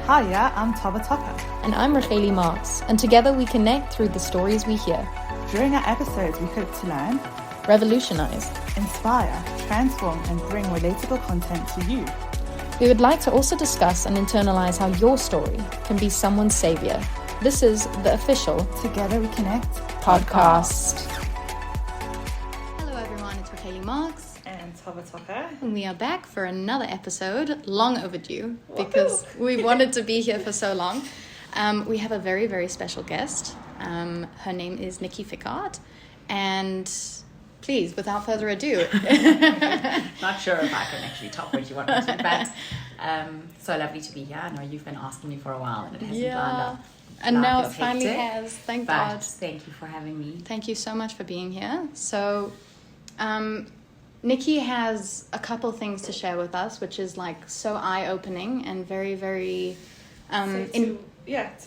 Hiya, I'm Tova Tocker. And I'm Racheli Marks, and together we connect through the stories we hear. During our episodes, we hope to learn, revolutionize, inspire, transform, and bring relatable content to you. We would like to also discuss and internalize how your story can be someone's savior. This is the official Together We Connect podcast. Hello everyone, it's Racheli Marks. And Tova Tocker. And we are back for another episode, long overdue, because we wanted to be here for so long. We have a very, very special guest. Her name is Nikki Fichardt. And please, without further ado. Not sure if I can actually top what you want me to, but so lovely to be here. I know you've been asking me for a while and it hasn't lined up. And now it finally has. Thank God. Thank you for having me. Thank you so much for being here. So, Nikki has a couple things to share with us, which is like so eye-opening and very, very... to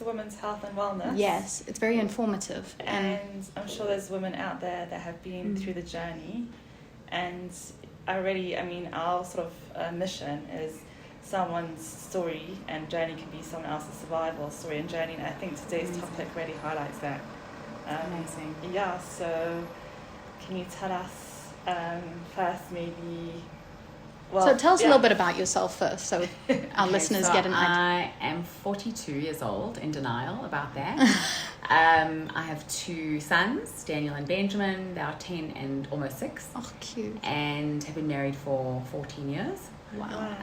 women's health and wellness. Yes, it's very informative. And I'm sure there's women out there that have been through the journey. And our sort of mission is someone's story and journey can be someone else's survival story and journey. And I think today's topic really highlights that. Amazing. Yeah, so can you tell us first maybe... So tell us a little bit about yourself first, so our listeners get an idea. I am 42 years old, in denial about that. I have two sons, Daniel and Benjamin. They are 10 and almost 6. Oh, cute. And have been married for 14 years. Wow.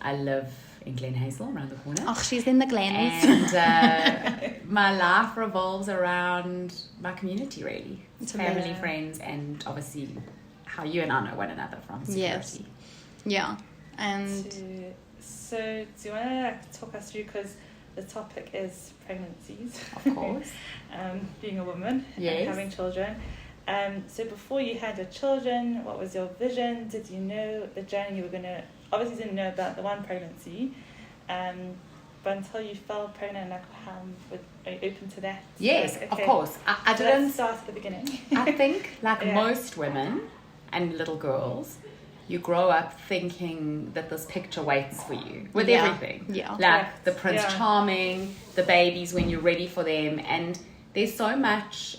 I live in Glen Hazel, around the corner. Oh, she's in the Glens. And my life revolves around my community, really. It's family, friends, and obviously... how you and I know one another from security. Yes. Yeah. And so do you want to talk us through, because the topic is pregnancies, of course, being a woman and having children. So before you had your children, what was your vision? Did you know the journey you were going to... Obviously you didn't know about the one pregnancy, but until you fell pregnant, are you open to that? Yes, okay. Of course. I didn't... Let's start at the beginning. I think, most women and little girls, you grow up thinking that this picture waits for you with everything. Yeah. Like the Prince Charming, the babies when you're ready for them, and there's so much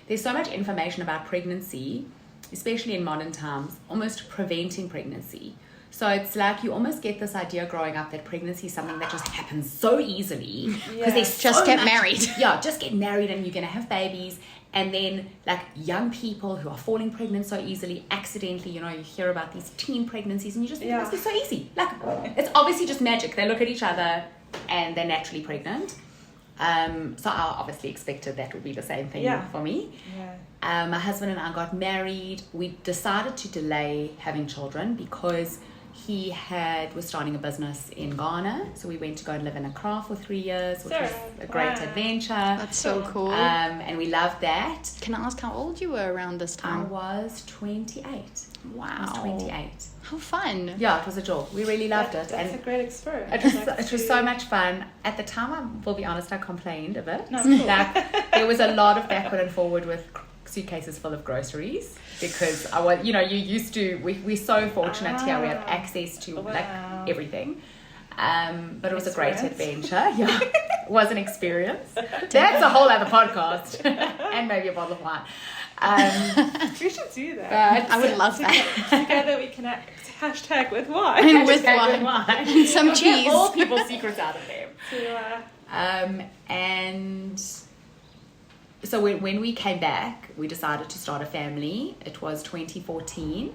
information about pregnancy, especially in modern times, almost preventing pregnancy. So it's like you almost get this idea growing up that pregnancy is something that just happens so easily because there's just get married. Yeah, just get married and you're going to have babies. And then like young people who are falling pregnant so easily, accidentally, you hear about these teen pregnancies and you just think, this is so easy. Like, it's obviously just magic. They look at each other and they're naturally pregnant. So I obviously expected that would be the same thing for me. Yeah. My husband and I got married. We decided to delay having children because he was starting a business in Ghana. So we went to go and live in Accra for 3 years, which was a great adventure. That's so cool. And we loved that. Can I ask how old you were around this time? I was 28. Wow. I was 28. How fun. Yeah, it was a joy. We really loved it. That's a great experience. It was so much fun. At the time, I will be honest, I complained a bit. No, cool. Like, there was a lot of backward and forward with suitcases full of groceries because we're so fortunate here. We have access to everything. But it was a great adventure. Yeah, it was an experience. That's a whole other podcast and maybe a bottle of wine. We should do that. I would love that. Together we connect. # with wine. With wine. Some cheese. Get all people's secrets out of them. So, So when we came back, we decided to start a family. It was 2014.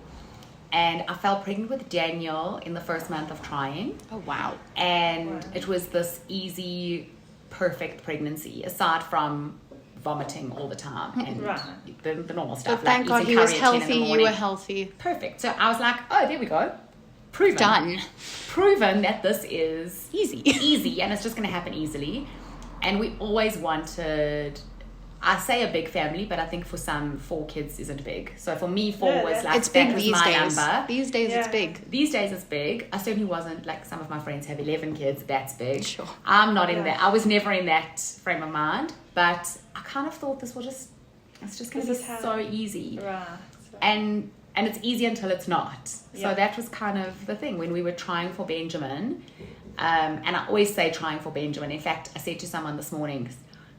And I fell pregnant with Daniel in the first month of trying. Oh, wow. And it was this easy, perfect pregnancy, aside from vomiting all the time and the normal stuff. But thank God he was healthy, you were healthy. Perfect. So I was like, oh, there we go. Proven. Done. Proven that this is easy and it's just going to happen easily. And we always wanted... I say a big family, but I think for some 4 kids isn't big. So for me, 4 was like, it's big that was these my days. number. These days it's big. These days it's big. I certainly wasn't, like some of my friends have 11 kids, that's big. Sure. I'm not in that. I was never in that frame of mind, but I kind of thought it's just going to be so easy. Right. And it's easy until it's not. So that was kind of the thing. When we were trying for Benjamin, And I always say trying for Benjamin. In fact, I said to someone this morning,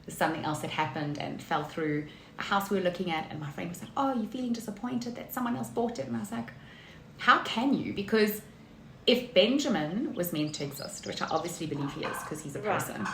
there's something else that happened and fell through a house we were looking at, and my friend was like, oh, you're feeling disappointed that someone else bought it? And I was like, how can you? Because if Benjamin was meant to exist, which I obviously believe he is because he's a person,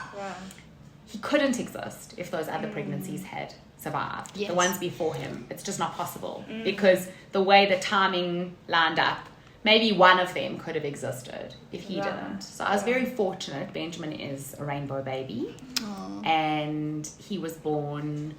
he couldn't exist if those other pregnancies had survived. Yes. The ones before him, it's just not possible because the way the timing lined up, maybe one of them could have existed if he didn't. So I was very fortunate. Benjamin is a rainbow baby. Aww. And he was born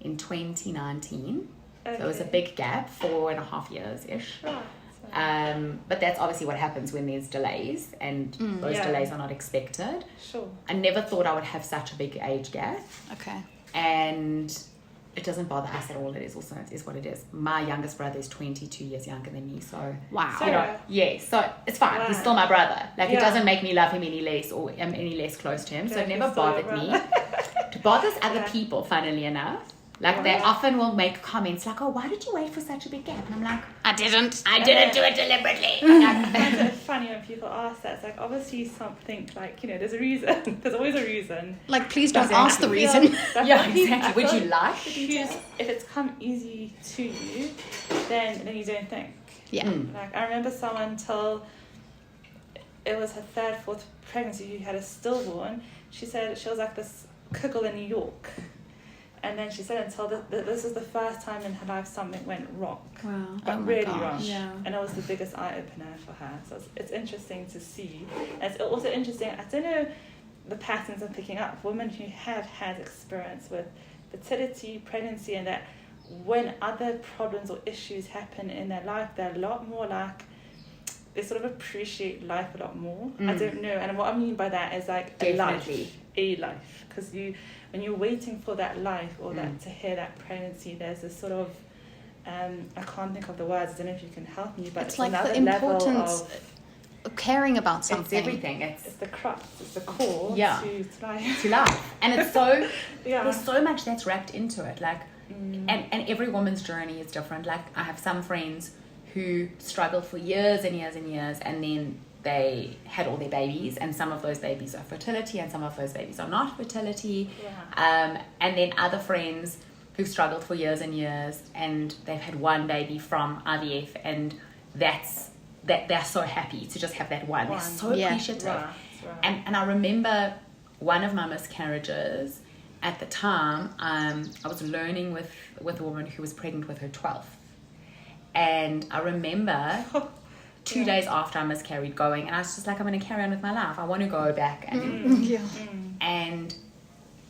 in 2019. So it was a big gap, 4.5 years-ish. But that's obviously what happens when there's delays, and those delays are not expected. Sure. I never thought I would have such a big age gap. Okay. And it doesn't bother us at all. It is also, it is what it is. My youngest brother is 22 years younger than me, so Wow. you know, so it's fine. He's still my brother. Like it doesn't make me love him any less or am any less close to him. So it never bothered me. It bothers other people, funnily enough. Like they often will make comments like, "Oh, why did you wait for such a big gap?" And I'm like, I didn't do it deliberately. I find it funny when people ask that. It's like, obviously something, like, you know, there's a reason. There's always a reason. Like, please don't ask the reason. Exactly. Would you like to choose, if it's come easy to you, then you don't think. Yeah. Like, I remember someone till it was her third, fourth pregnancy who had a stillborn. She said she was like this cuckoo in New York. And then she said until this is the first time in her life something went wrong. Wow. But really gosh. wrong. Yeah. And it was the biggest eye-opener for her. So it's interesting to see. And it's also interesting, I don't know the patterns I'm picking up. Women who have had experience with fertility, pregnancy, and that when other problems or issues happen in their life, they're a lot more like, they sort of appreciate life a lot more. I don't know. And what I mean by that is like a life. Because when you're waiting for that life or that to hear that pregnancy, there's this sort of I can't think of the words. I don't know if you can help me, but It's like another the importance level of caring about something. It's everything. it's the crux, it's the core to life. To life. And it's so Yeah. there's so much that's wrapped into it. Like and every woman's journey is different. Like I have some friends who struggled for years and years and years, and then they had all their babies, and some of those babies are fertility and some of those babies are not fertility. And then other friends who've struggled for years and years, and they've had one baby from IVF, and they're so happy to just have that one. They're so appreciative. Right. And I remember one of my miscarriages at the time. I was learning with a woman who was pregnant with her 12th, and I remember 2 days after I miscarried going, and I was just like, I'm going to carry on with my life. I want to go back. And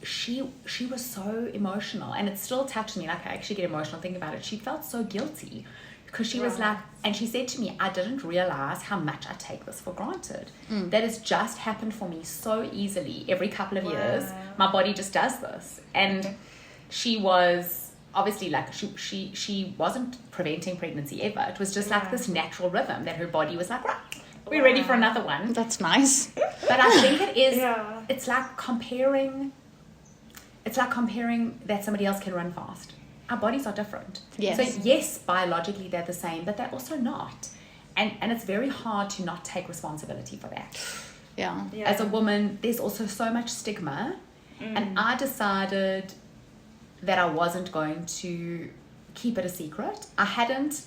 she was so emotional, and it still touched me. Like I actually get emotional thinking about it. She felt so guilty because she was like, and she said to me, I didn't realize how much I take this for granted. That has just happened for me so easily. Every couple of years, my body just does this. And she was obviously like she wasn't preventing pregnancy ever. It was just like this natural rhythm that her body was like, right, we're ready for another one. That's nice. But I think it is it's like comparing that somebody else can run fast. Our bodies are different. Yes. So yes, biologically they're the same, but they're also not. And it's very hard to not take responsibility for that. Yeah. As a woman, there's also so much stigma. And I decided that I wasn't going to keep it a secret. I hadn't,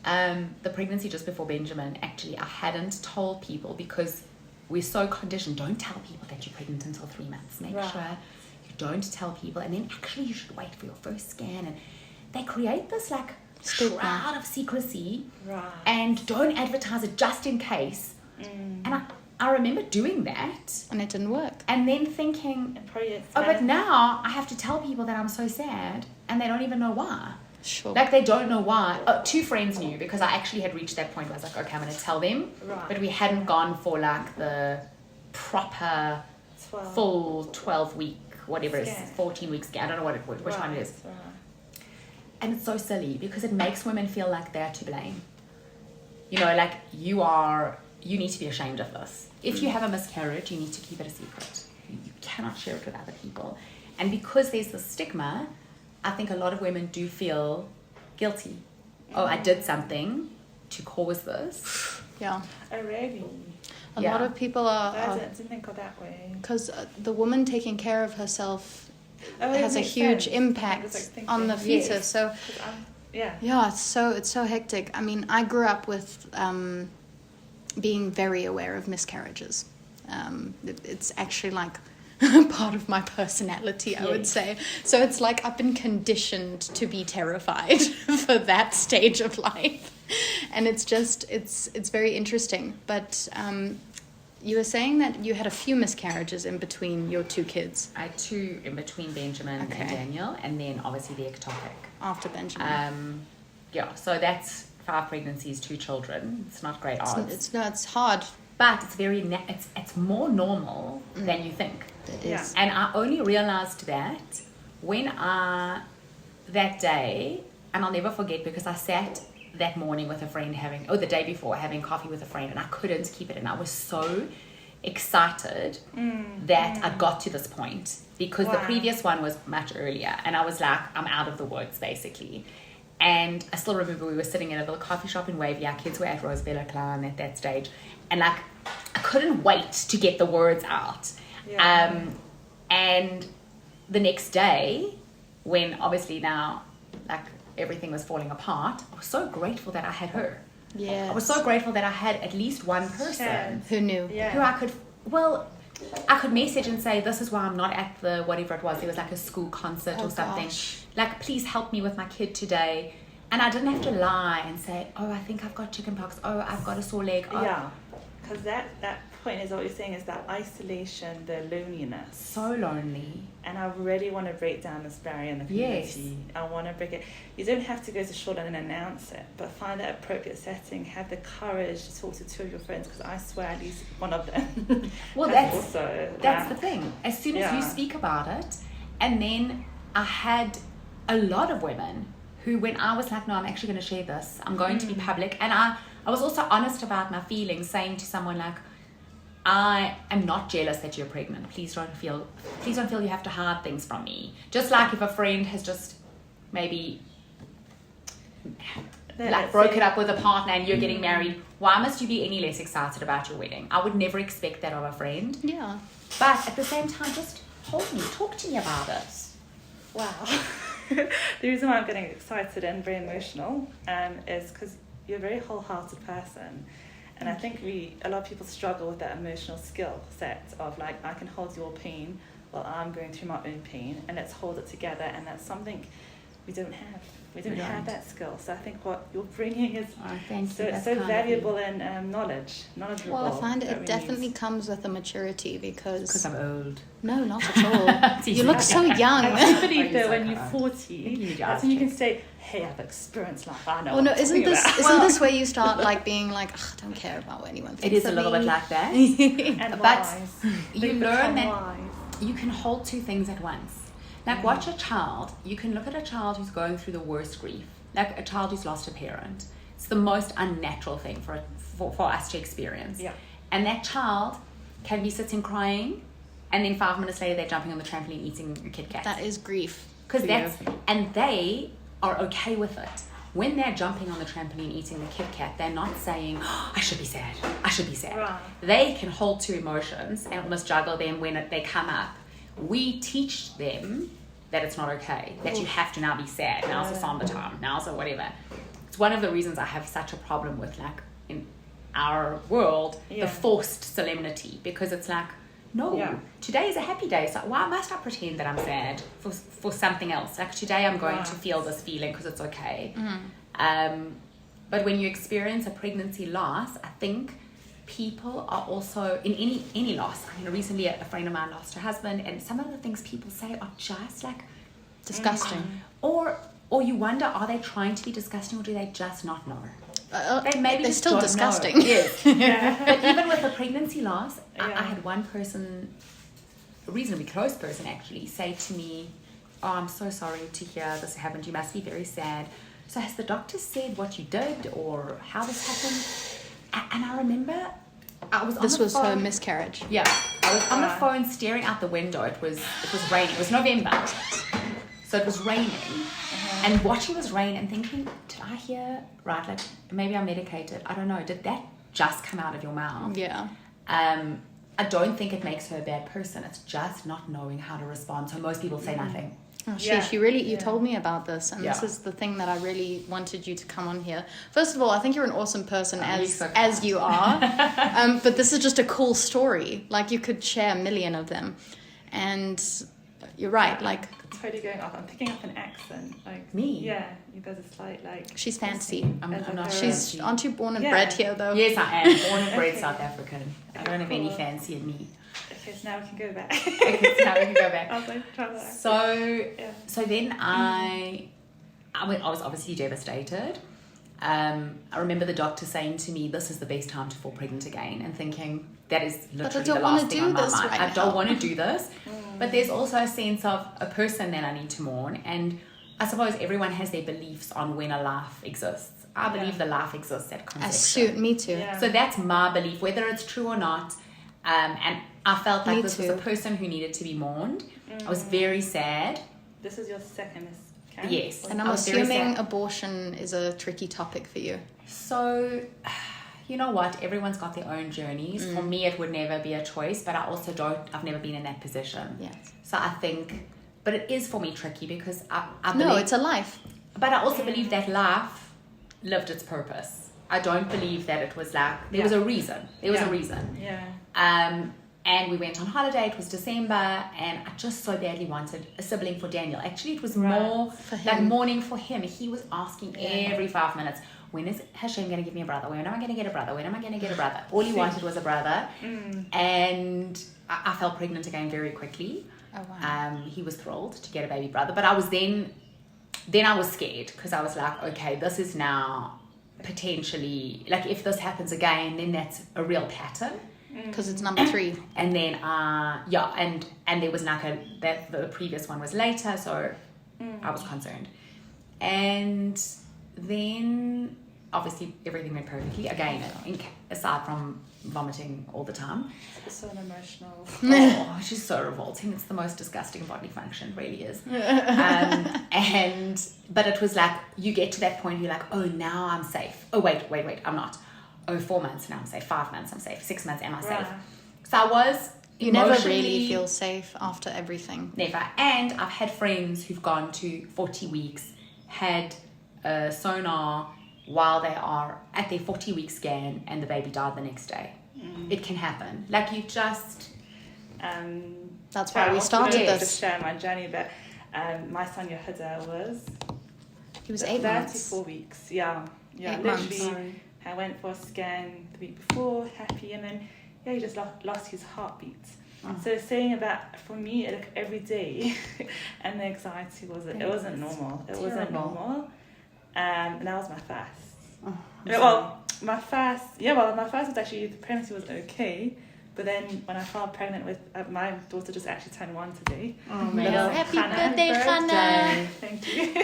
the pregnancy just before Benjamin, actually, I hadn't told people because we're so conditioned. Don't tell people that you're pregnant until 3 months. Make sure you don't tell people. And then actually you should wait for your first scan. And they create this like shroud of secrecy. And don't advertise it just in case. And I remember doing that. And it didn't work. And then thinking, but now I have to tell people that I'm so sad, and they don't even know why. Sure. Like they don't know why. 2 friends knew, because I actually had reached that point where I was like, okay, I'm going to tell them. But we hadn't gone for like the proper full 12-week, whatever it is, 14-week scan. I don't know which one it is. And it's so silly because it makes women feel like they're to blame. You know, like you need to be ashamed of this. If you have a miscarriage, you need to keep it a secret. You cannot share it with other people. And because there's this stigma, I think a lot of women do feel guilty. Oh, I did something to cause this. Yeah. Oh, really? A lot of people I didn't think of that way. Because the woman taking care of herself has a makes huge sense. impact on the fetus. Yes. So yeah, it's so hectic. I mean, I grew up with being very aware of miscarriages. It's actually like part of my personality, I would say. So it's like I've been conditioned to be terrified for that stage of life. And it's very interesting. But you were saying that you had a few miscarriages in between your two kids. I had 2 in between Benjamin and Daniel, and then obviously the ectopic. After Benjamin. So that's 5 pregnancies, 2 children. It's not great odds. It's hard. But it's very it's more normal than you think. It is. And I only realized that when that day, and I'll never forget because I sat that morning with a friend the day before having coffee with a friend, and I couldn't keep it in. I was so excited that I got to this point because the previous one was much earlier, and I was like, I'm out of the woods basically. And I still remember we were sitting in a little coffee shop in Wavy. Our kids were at Rosebella Clan at that stage, and like I couldn't wait to get the words out. And the next day, when obviously now like everything was falling apart, I was so grateful that I had her. Yeah. I was so grateful that I had at least one person who knew. who I could message and say, this is why I'm not at the whatever it was. There was like a school concert or something. Gosh. Like, please help me with my kid today. And I didn't have to lie and say, oh, I think I've got chickenpox. Oh, I've got a sore leg. Oh. Yeah, because that point is what you're saying is that isolation, the loneliness. So lonely. And I really want to break down this barrier in the community. Yes. I want to break it. You don't have to go to Shoreline and announce it, but find that appropriate setting. Have the courage to talk to 2 of your friends, because I swear at least one of them. Well, that's the thing. As soon as you speak about it, and then I had a lot of women who, when I was like, no, I'm actually going to share this. I'm going to be public. And I was also honest about my feelings, saying to someone like, I am not jealous that you're pregnant. Please don't feel you have to hide things from me. Just like if a friend has just maybe broken up with a partner and you're getting married, why must you be any less excited about your wedding? I would never expect that of a friend. Yeah. But at the same time, just hold me, talk to me about it. Wow. The reason why I'm getting excited and very emotional is because you're a very wholehearted person. And I think a lot of people struggle with that emotional skill set of like, I can hold your pain while I'm going through my own pain, and let's hold it together. And that's something we don't have. We don't have that skill. So I think what you're bringing is so valuable and knowledgeable. Well, I find it definitely comes with a maturity because I'm old. No, not at all. You look so young. I believe that when you're 40, that's when you can say, hey, I've experienced life. I know. Well, no, isn't this where you start like being like, I don't care about what anyone thinks. It is a little bit like that. But you learn that you can hold 2 things at once. Like watch a child. You can look at a child who's going through the worst grief, like a child who's lost a parent. It's the most unnatural thing for us to experience. Yeah. And that child can be sitting crying, and then 5 minutes later they're jumping on the trampoline eating a Kit Kat. That is grief. And they are okay with it. When they're jumping on the trampoline eating the Kit Kat, they're not saying, oh, I should be sad. I should be sad. Right. They can hold 2 emotions and almost juggle them when they come up. We teach them that it's not okay, that you have to now be sad, now's the somber time, now's the whatever. It's one of the reasons I have such a problem with, like, in our world, the forced solemnity, because it's like, no, today is a happy day, so why must I pretend that I'm sad for something else? Like, today I'm going to feel this feeling because it's okay. But when you experience a pregnancy loss, I think people are also, in any loss, I mean, recently a friend of mine lost her husband, and some of the things people say are just like disgusting. Or you wonder, are they trying to be disgusting, or do they just not know? They're still disgusting. Yes. But even with a pregnancy loss, I had one person, a reasonably close person actually, say to me, oh, I'm so sorry to hear this happened. You must be very sad. So has the doctor said what you did or how this happened? And I remember I was on this the was phone. her miscarriage. Yeah. I was on the phone staring out the window. It was raining. It was November. So it was raining. And watching this rain and thinking, did I hear right? Like maybe I'm medicated. I don't know. Did that just come out of your mouth? Yeah. I don't think it makes her a bad person. It's just not knowing how to respond. So most people say nothing. Oh, she really, you told me about this, and this is the thing that I really wanted you to come on here. First of all, I think you're an awesome person as you are, but this is just a cool story. Like, you could share a million of them, and you're right. Like, totally going off. I'm picking up an accent. Like me. Yeah, there's a slight like. She's fancy. I'm not. Aren't you born and bred here though? Yes, I am born and bred South African. I don't have any fancy in me. Okay, so now we can go back. I was like, try that. So then I was obviously devastated. I remember the doctor saying to me, "This is the best time to fall pregnant again," and thinking that is literally the last thing on my mind. I don't want to do this, but there's also a sense of a person that I need to mourn, and I suppose everyone has their beliefs on when a life exists. I believe the life exists at conception. Me too. Yeah. So that's my belief, whether it's true or not. And I felt like this was a person who needed to be mourned. I was very sad. This is your second miscarriage? Yes. And I'm assuming abortion is a tricky topic for you. So, you know what? Everyone's got their own journeys. For me, it would never be a choice, but I've never been in that position. Yes. So I think, but it is for me tricky because I believe... No, it's a life. But I also believe that life lived its purpose. I don't believe that it was like, there was a reason. There was a reason. Yeah. And we went on holiday. It was December, and I just so badly wanted a sibling for Daniel. Actually, it was more for him. like mourning for him. He was asking every 5 minutes, when is Hashem going to give me a brother? When am I going to get a brother? When am I going to get a brother? All he wanted was a brother. And I fell pregnant again very quickly. Oh, wow. He was thrilled to get a baby brother, but I was then I was scared because I was like, okay, this is now potentially, like, if this happens again, then that's a real pattern. Because it's number 3. And then and there was like that the previous one was later, so I was concerned. And then obviously everything went perfectly again, aside from vomiting all the time. It's so emotional. Oh, she's so revolting. It's the most disgusting bodily function, it really is. But it was like, you get to that point, you're like, oh, now I'm safe. Oh, wait, I'm not. Oh, 4 months, now I'm safe. 5 months, I'm safe. 6 months, am I safe? So I was You never really feel safe after everything. Never. And I've had friends who've gone to 40 weeks, had a sonar while they are at their 40-week scan, and the baby died the next day. It can happen. Like, you just... That's why we started this. To share my journey, but my son Yehuda was... He was 8 months. 34 weeks, yeah. 8 literally, months. I went for a scan the week before, happy, and then he just lost his heartbeat. So saying that, for me, like, every day, and the anxiety wasn't normal. It wasn't normal. And that was my fast. My fast was actually, the pregnancy was okay. But then when I fell pregnant with, my daughter just actually turned 1 today. Oh, man. Happy birthday, Hannah. Thank you.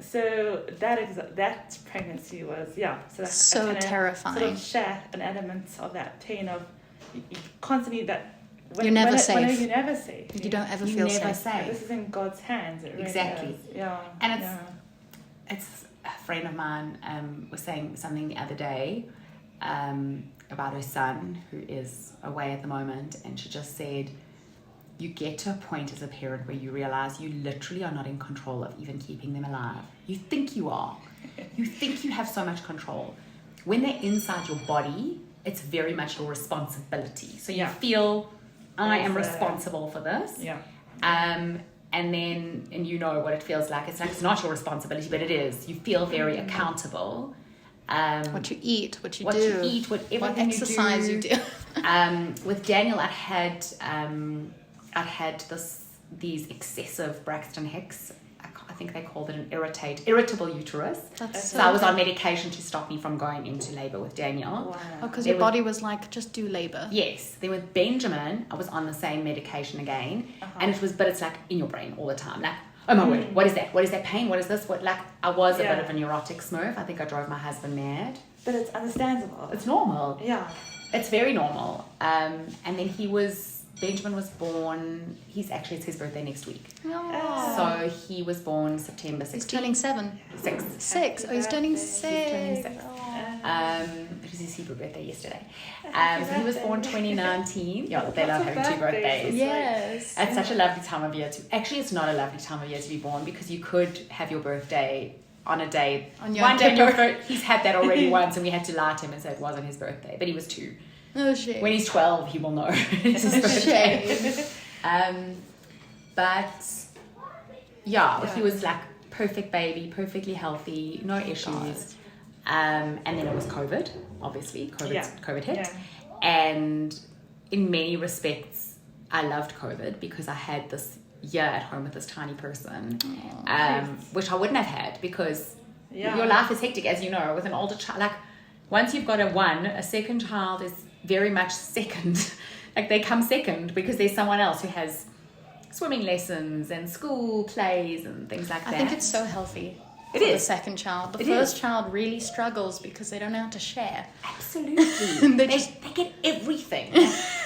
So that pregnancy was, so terrifying. Sort of share an element of that pain of you constantly you're never safe. You're never safe. You don't ever feel safe. This is in God's hands. It really exactly. is. Yeah. And it's a friend of mine was saying something the other day about her son who is away at the moment, and she just said, you get to a point as a parent where you realize you literally are not in control of even keeping them alive. You think you are. You think you have so much control. When they're inside your body, it's very much your responsibility. So you feel, I am responsible for this. Yeah. And you know what it feels like. It's like, it's not your responsibility, but it is. You feel very accountable. What you eat, what you exercise you do. With Daniel, I'd had these excessive Braxton Hicks. I think they called it an irritable uterus. So I was on medication to stop me from going into labor with Daniel. Wow. Oh, because your body was like, just do labor. Yes. Then with Benjamin, I was on the same medication again, and it's like in your brain all the time. Like, oh my word, what is that? What is that pain? What is this? I was a bit of a neurotic smurf. I think I drove my husband mad. But it's understandable. It's normal. Yeah. It's very normal. And then Benjamin was born, it's his birthday next week. Oh. So he was born September 16th. He's turning 7. 6. 6. Oh, he's turning 6. He's turning 6. It was his Hebrew birthday yesterday. So he was born 2019. Yeah, they love having 2 birthdays. Yes. It's such a lovely time of year actually, it's not a lovely time of year to be born, because you could have your birthday on a day. On your one day, he's had that already once, and we had to lie to him and say it wasn't his birthday, but he was 2. Oh, shit. When he's 12, he will know it's his birthday. But yeah, he was like perfect baby, perfectly healthy, no issues. And then it was COVID, obviously. COVID hit. Yeah. And in many respects, I loved COVID because I had this year at home with this tiny person, which I wouldn't have had, because your life is hectic, as you know, with an older child. Like, once you've got a second child is very much second. Like, they come second because there's someone else who has swimming lessons and school plays and things like that. I think it's so healthy. It is. The second child. The first child really struggles because they don't know how to share. Absolutely. they get everything.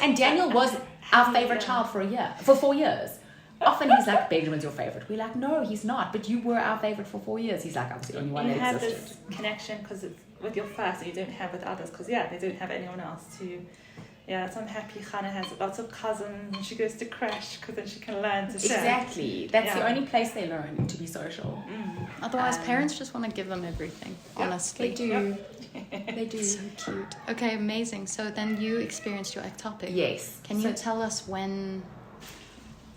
And Daniel was our favorite child for 4 years. Often he's like, Benjamin's your favorite. We're like, no, he's not. But you were our favorite for 4 years. He's like, I was the only one that existed. You have this connection because it's with your first, and you don't have with others, because they don't have anyone else to. Yeah, so I'm happy Hannah has lots of cousins, and she goes to crash because then she can learn to share. Exactly. That's the only place they learn to be social. Otherwise, parents just want to give them everything, honestly. They do. They do. So cute. Okay, amazing. So then you experienced your ectopic. Yes. Can you tell us when?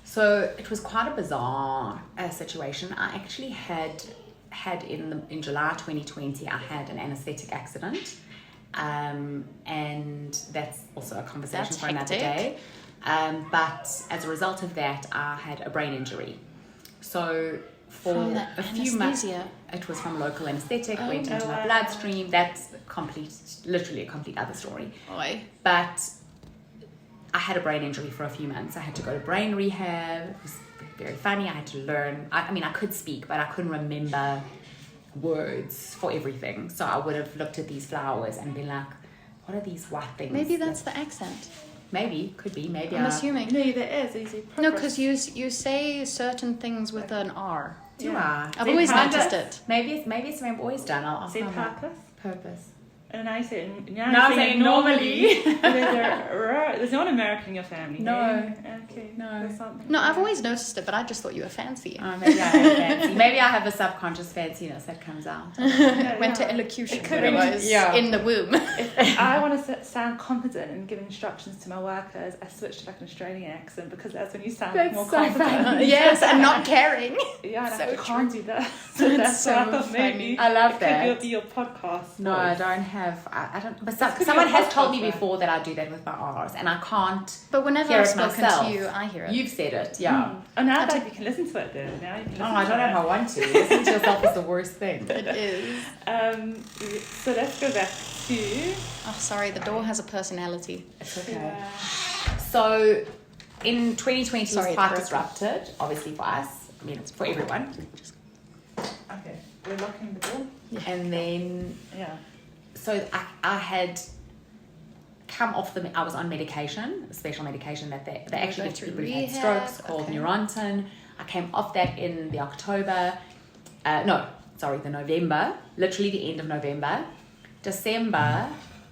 So it was quite a bizarre situation. I actually had in July 2020, I had an anesthetic accident. And that's also a conversation for another day. But as a result of that, I had a brain injury. So for a few months, it was from local anesthetic, went into my bloodstream. That's literally a complete other story. But I had a brain injury for a few months. I had to go to brain rehab. It was very funny. I had to learn. I mean, I could speak, but I couldn't remember words for everything. So I would have looked at these flowers and been like, what are these white things? Maybe that's the accent. Maybe, could be. Maybe I'm assuming. No, there is. No, because you say certain things with an R. Do I? I've always noticed it. Maybe it's something I've always done. I'll say purpose. And I say now I'm saying normally. There's no one American in your family. No. Okay. No, I've always noticed it, but I just thought you were fancy. Oh, maybe I am fancy. Maybe I have a subconscious fanciness that comes out. Went to elocution when I was in the womb. If I want to sound confident and give instructions to my workers, I switch to like an Australian accent, because that's when you sound more confident. Yes, and not caring. Yeah, and so I can't do that. So that's so funny. I love that. It could be your podcast. No, I don't have. I don't. But someone has told me before that I do that with my R's, and I can't. But whenever I've spoken to you, I hear it. You've said it, yeah. Oh, now that you can listen to it, then now you can. I don't know if I want to. Listening to yourself is the worst thing. It is. So let's go back to. Oh, sorry. The door has a personality. It's okay. So, in 2020, it was quite disrupted, obviously for us. I mean, it's for everyone. Okay, we're locking the door. And then so I had come off I was on medication, a special medication that they actually give to people who had strokes called Neurontin. I came off that in the the November, literally the end of November. December,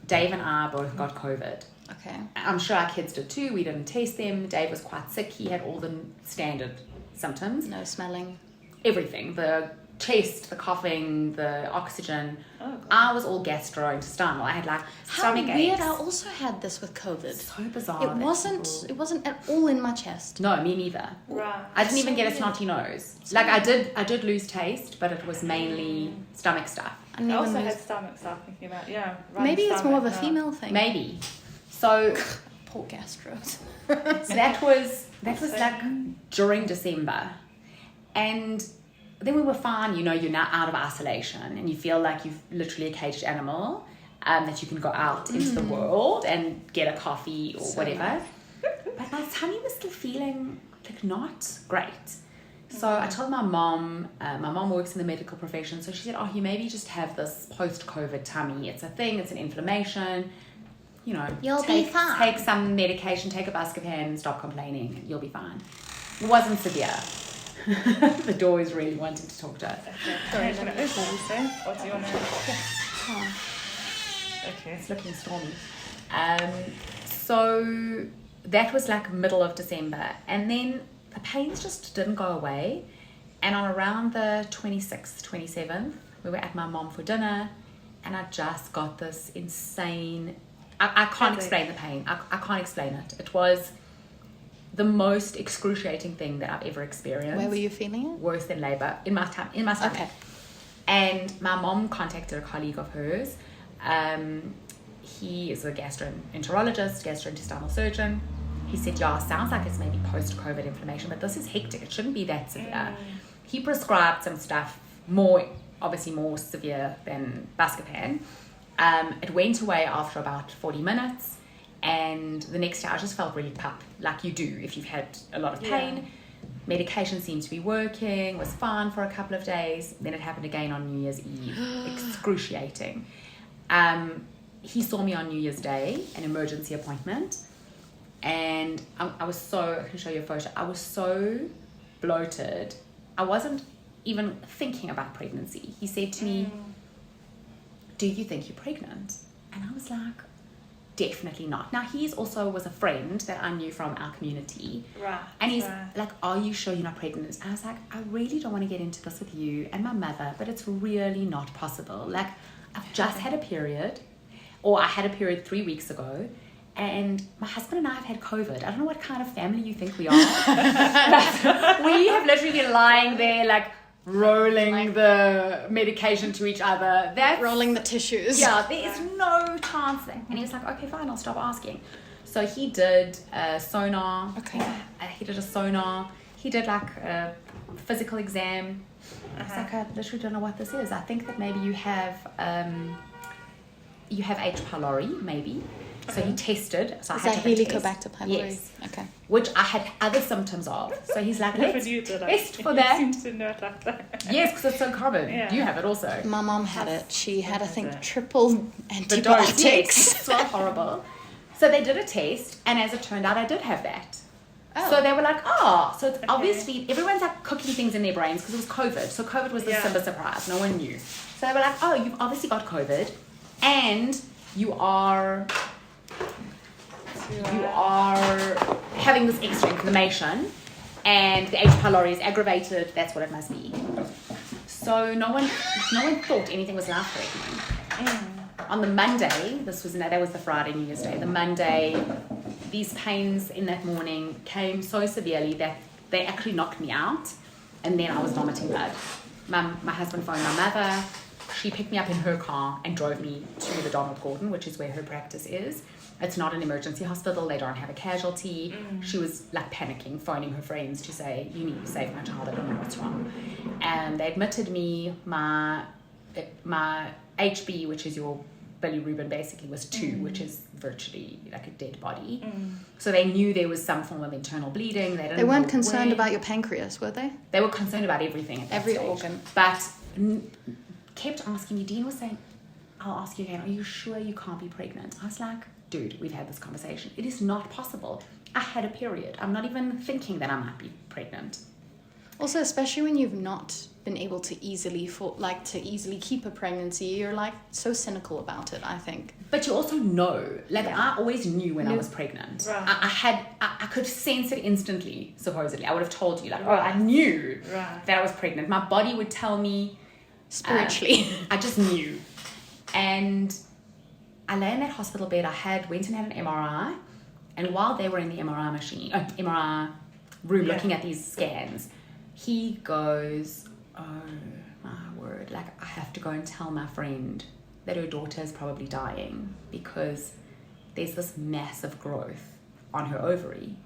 Dave and I both got COVID. Okay. I'm sure our kids did too. We didn't test them. Dave was quite sick. He had all the standard symptoms. No smelling. Everything. The chest, the coughing, the oxygen. Oh, God. I was all gastrointestinal. I had like stomach aches. How weird! I also had this with COVID. So bizarre. It wasn't at all in my chest. No, me neither. Right. I didn't even get a snotty nose. Like I did lose taste, but it was mainly stomach stuff. I also had stomach stuff, thinking about maybe it's more of a female thing. Maybe. So poor gastros. So that was like during December, and then we were fine. You know, you're now out of isolation, and you feel like you've literally a caged animal, that you can go out into the world and get a coffee or whatever. But my tummy was still feeling like not great. So I told my mom. My mom works in the medical profession, so she said, "Oh, you maybe just have this post-COVID tummy. It's a thing. It's an inflammation. You know, you'll be fine. Take some medication, take a Buscopan, stop complaining, and you'll be fine." It wasn't severe. The door is really wanting to talk to us. Sorry, I'm going to open this, or do you want to... Okay. It's looking stormy. So that was like middle of December. And then the pains just didn't go away. And on around the 26th, 27th, we were at my mom for dinner. And I just got this insane... I can't explain the pain. I can't explain it. It was the most excruciating thing that I've ever experienced. Where were you feeling it? Worse than labor. In my stomach. Okay. And my mom contacted a colleague of hers. He is a gastroenterologist, gastrointestinal surgeon. He said, yeah, sounds like it's maybe post-COVID inflammation, but this is hectic. It shouldn't be that severe. He prescribed some stuff obviously more severe than Buscopan. It went away after about 40 minutes. And the next day I just felt really pup, like you do if you've had a lot of pain. Yeah. Medication seemed to be working, was fine for a couple of days. Then it happened again on New Year's Eve. Excruciating. He saw me on New Year's Day, an emergency appointment. And I can show you a photo. I was so bloated. I wasn't even thinking about pregnancy. He said to me, do you think you're pregnant? And I was like, definitely not. Now, he also was a friend that I knew from our community. Right. And he's like, are you sure you're not pregnant? And I was like, I really don't want to get into this with you and my mother, but it's really not possible. Like, I've just had a period, or I had a period 3 weeks ago, and my husband and I have had COVID. I don't know what kind of family you think we are. We have literally been lying there, like, rolling the medication to each other. Rolling the tissues. Yeah, there is no chance there. And he was like, okay, fine, I'll stop asking. So he did a sonar. Okay. He did a sonar. He did like a physical exam. I was like, I literally don't know what this is. I think that maybe you have H. pylori, maybe. So he tested. So is that Helicobacter pylori? Yes. Okay. Which I had other symptoms of. So he's like, let's test for He that. seems to know it like that. Yes, because it's so common. Yeah. You have it also. My mom had it. She had, I think, triple The antibiotics. dose, yes. So horrible. So they did a test, and as it turned out, I did have that. Oh. So they were like, so it's obviously, everyone's like cooking things in their brains because it was COVID. So COVID was the Simba surprise. No one knew. So they were like, you've obviously got COVID, and you are having this extra inflammation, and the H. pylori is aggravated. That's what it must be. So no one thought anything was life-threatening. On the Monday, that was the Friday, New Year's Day. The Monday, these pains in that morning came so severely that they actually knocked me out, and then I was vomiting blood. My husband phoned my mother. She picked me up in her car and drove me to the Donald Gordon, which is where her practice is. It's not an emergency hospital. They don't have a casualty. She was like panicking, phoning her friends to say, you need to save my child. I don't know what's wrong. And they admitted me. My HB, which is your bilirubin, basically was 2, which is virtually like a dead body. So they knew there was some form of internal bleeding. They weren't concerned about your pancreas, were they? They were concerned about everything at that Every stage. organ. But kept asking me. Dean was saying, I'll ask you again, are you sure you can't be pregnant? I was like, dude, we've had this conversation. It is not possible. I had a period. I'm not even thinking that I might be pregnant. Also, especially when you've not been able to easily keep a pregnancy, you're like so cynical about it, I think. But you also know, I always knew when I was pregnant. Right. I could sense it instantly, supposedly. I would have told you, I knew that I was pregnant. My body would tell me. Spiritually. I just knew. And I lay in that hospital bed. Went and had an MRI. And while they were in the MRI room looking at these scans, he goes, oh my word, I have to go and tell my friend that her daughter is probably dying because there's this massive growth on her ovary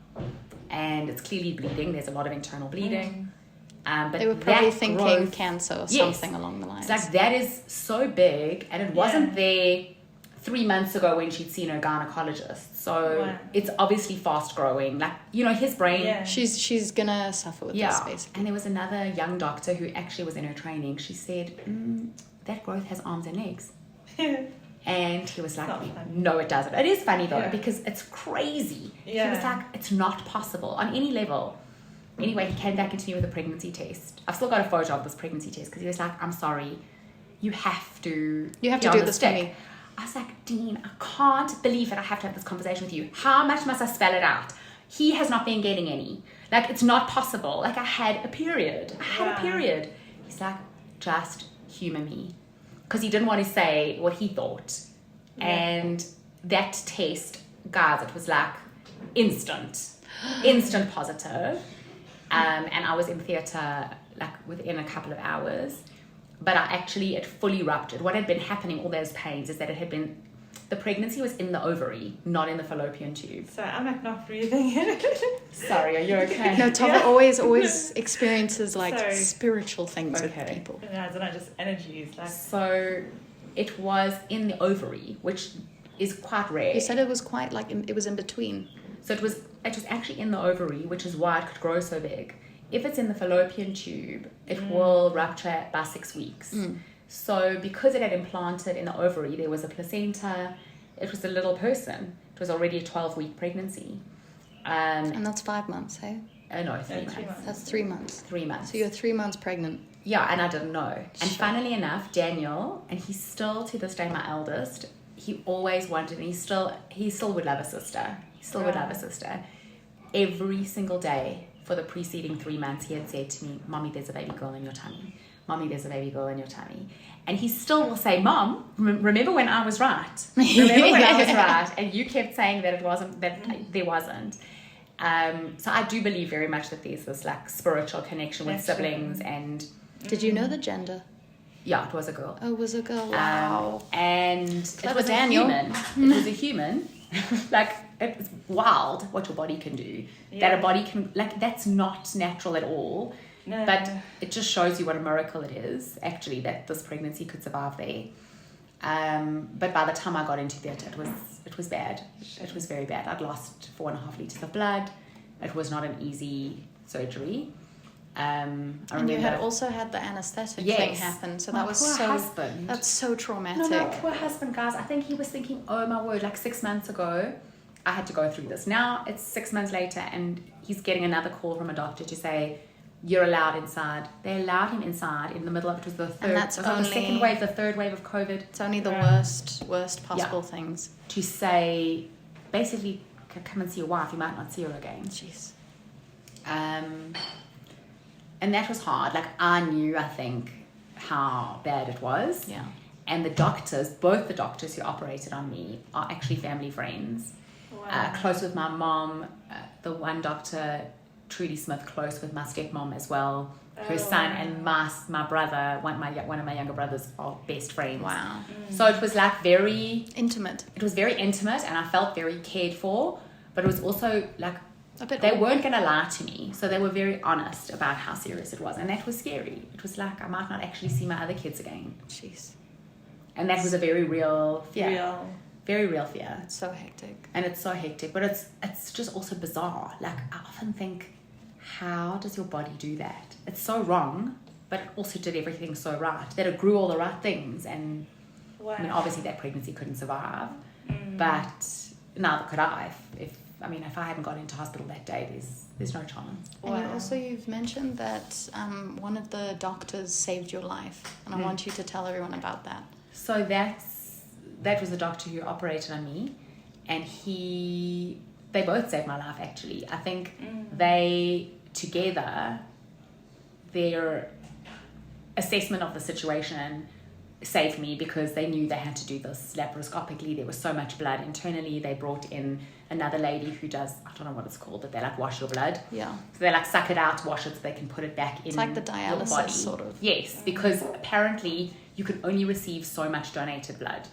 and it's clearly bleeding. There's a lot of internal bleeding. But they were probably thinking growth, cancer or something along the lines. It's that is so big, and it wasn't there 3 months ago when she'd seen her gynecologist. So it's obviously fast growing. His brain. Yeah. She's gonna suffer with this, basically. And there was another young doctor who actually was in her training. She said, that growth has arms and legs. And he was like, no, it doesn't. It is funny though, because it's crazy. Yeah. He was like, it's not possible on any level. Anyway, he came back into me with a pregnancy test. I've still got a photo of this pregnancy test because he was like, I'm sorry, you have to do this for me. I was like, Dean, I can't believe that I have to have this conversation with you. How much must I spell it out? He has not been getting any. Like, it's not possible. Like, I had a period. He's like, just humor me. Because he didn't want to say what he thought. Yeah. And that test, guys, it was like instant positive. And I was in theatre like within a couple of hours. But it fully ruptured. What had been happening, all those pains, is that the pregnancy was in the ovary, not in the fallopian tube. Sorry, I'm like not breathing. Sorry, are you okay? No, Tova always experiences like spiritual things with people. No, it's not just energies. Like. So it was in the ovary, which is quite rare. You said it was quite like it was in between. So it was actually in the ovary, which is why it could grow so big. If it's in the fallopian tube, it will rupture by 6 weeks. So because it had implanted in the ovary, there was a placenta. It was a little person. It was already a 12-week pregnancy. And that's 5 months, hey? No, 3 months. That's 3 months. 3 months. So you're 3 months pregnant. Yeah, and I didn't know. And funnily enough, Daniel, and he's still to this day my eldest, he always wanted, and he still would love a sister. He still would love a sister. Every single day for the preceding 3 months, he had said to me, Mommy, there's a baby girl in your tummy. Mommy, there's a baby girl in your tummy. And he still will say, Mom, remember when I was right? Remember when I was right? And you kept saying that there wasn't. So I do believe very much that there's this like spiritual connection with siblings. And did you know the gender? Yeah, it was a girl. Oh, it was a girl. Wow. And it was Daniel. a human. It was a human. Like, it's wild what your body can do. Yeah. That a body can, like, that's not natural at all. No. But it just shows you what a miracle it is, actually, that this pregnancy could survive there. But by the time I got into theatre, it was bad. It was very bad. I'd lost 4.5 liters of blood. It was not an easy surgery. And you had also had the anesthetic thing happen, so that was husband. That's so traumatic. No, my poor husband, guys. I think he was thinking, oh my word, like 6 months ago, I had to go through this. Now it's 6 months later, and he's getting another call from a doctor to say, you're allowed inside. They allowed him inside in the middle of it was the third. And that's only the second wave, the third wave of COVID. It's only the worst possible things. To say, basically, come and see your wife. You might not see her again. Jeez. And that was hard. Like, I knew, I think, how bad it was. Yeah. And the doctors, both the doctors who operated on me, are actually family friends. Wow. Close with my mom. The one doctor, Trudy Smith, close with my stepmom as well. Her son and my brother, one of my younger brothers, are best friends. Wow. So it was like very... intimate. It was very intimate, and I felt very cared for. But it was also like... they weren't going to lie to me, so they were very honest about how serious it was, and that was scary. It was like I might not actually see my other kids again. Jeez. And that was a very real fear. Very real fear. It's so hectic. And it's so hectic, but it's just also bizarre. Like, I often think, how does your body do that? It's so wrong, but it also did everything so right, that it grew all the right things. And I mean, obviously that pregnancy couldn't survive, but neither could I. If I hadn't gone into hospital that day, there's no chance. And you've mentioned that one of the doctors saved your life, and I want you to tell everyone about that. So that was the doctor who operated on me, and they both saved my life, actually. I think they together, their assessment of the situation saved me, because they knew they had to do this laparoscopically. There was so much blood internally. They brought in another lady who does, I don't know what it's called, but they like wash your blood. Yeah. So they like suck it out, wash it, so they can put it back in. It's like the dialysis your body. Sort of. Yes, because apparently you can only receive so much donated blood.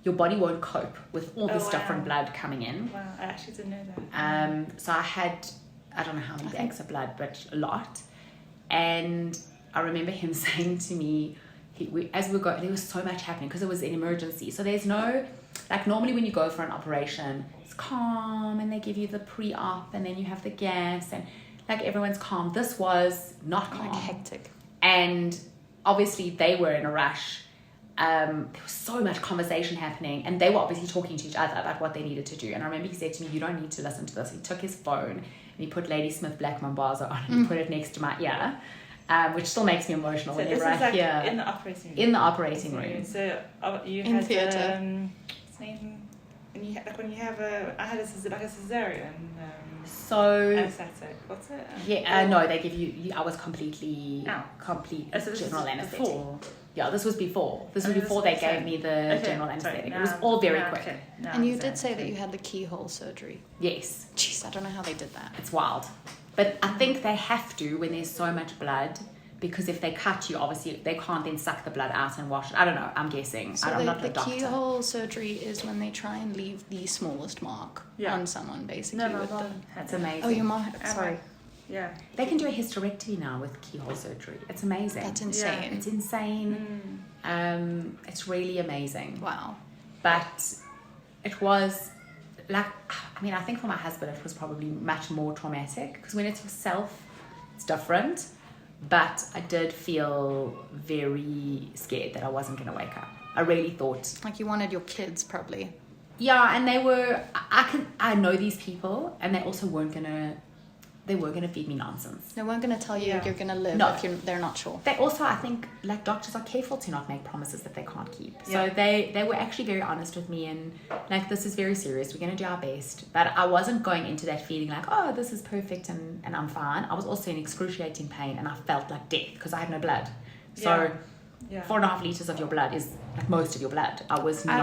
Your body won't cope with all this different blood coming in. Wow, I actually didn't know that. So I had, I don't know how many bags of blood, but a lot. And I remember him saying to me, as we were going, there was so much happening because it was an emergency. So there's no, like normally when you go for an operation, it's calm and they give you the pre-op and then you have the gas and like everyone's calm. This was not calm. Like hectic. And obviously they were in a rush. There was so much conversation happening and they were obviously talking to each other about what they needed to do. And I remember he said to me, you don't need to listen to this. He took his phone and he put Ladysmith Black Mambazo on and he put it next to my ear. which still makes me emotional So this whenever is I like hear in the operating room. in the operating room. So you In had theatre. what's name? When you have I had a cesarean. So Anesthetic. What's it? yeah, no, they give you. I was complete So this is general anesthetic. before. Yeah, this was before. This was Oh, before this they was gave me the Okay, general sorry, anesthetic. now It was I'm- all very now- quick. okay, now And you I'm did say okay. that you had the keyhole surgery. Yes, Jeez, I don't know how they did that. it's wild. But I think they have to when there's so much blood, because if they cut you, obviously they can't then suck the blood out and wash it. I don't know. I'm guessing. So I'm not the a doctor. keyhole surgery is when they try and leave the smallest mark Yeah. on someone, basically. No, my with mom had It's that. amazing. Oh, your mom. And Sorry, Yeah. They can do a hysterectomy now with keyhole surgery. It's amazing. that's insane. It's insane. It's really amazing. Wow. But it was like, I mean, I think for my husband it was probably much more traumatic, because when it's yourself, it's different. But I did feel very scared that I wasn't going to wake up. I really thought, Like you wanted your kids, probably. yeah, and they were, I know these people, and they also weren't going to feed me nonsense. They weren't going to tell you Yeah. you're going to live No. if they're not sure. They also, I think, like, doctors are careful to not make promises that they can't keep. So Yeah. they were actually very honest with me, and like, this is very serious. We're going to do our best. But I wasn't going into that feeling like, oh, this is perfect and I'm fine. I was also in excruciating pain, and I felt like death because I had no blood. So Yeah. 4.5 liters of your blood is like most of your blood. I was not.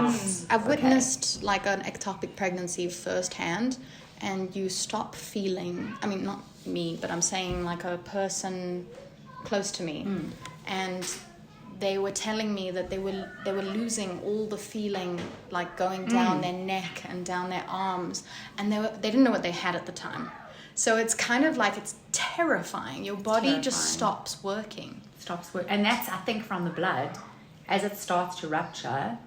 I've okay. witnessed like an ectopic pregnancy firsthand, and you stop feeling. I mean, not me, but I'm saying like a person close to me, and they were telling me that they were losing all the feeling, like going down their neck and down their arms, and they didn't know what they had at the time. So it's kind of like it's terrifying. Your body just Terrifying. stops working. Stops work, and that's, I think, from the blood. As it starts to rupture,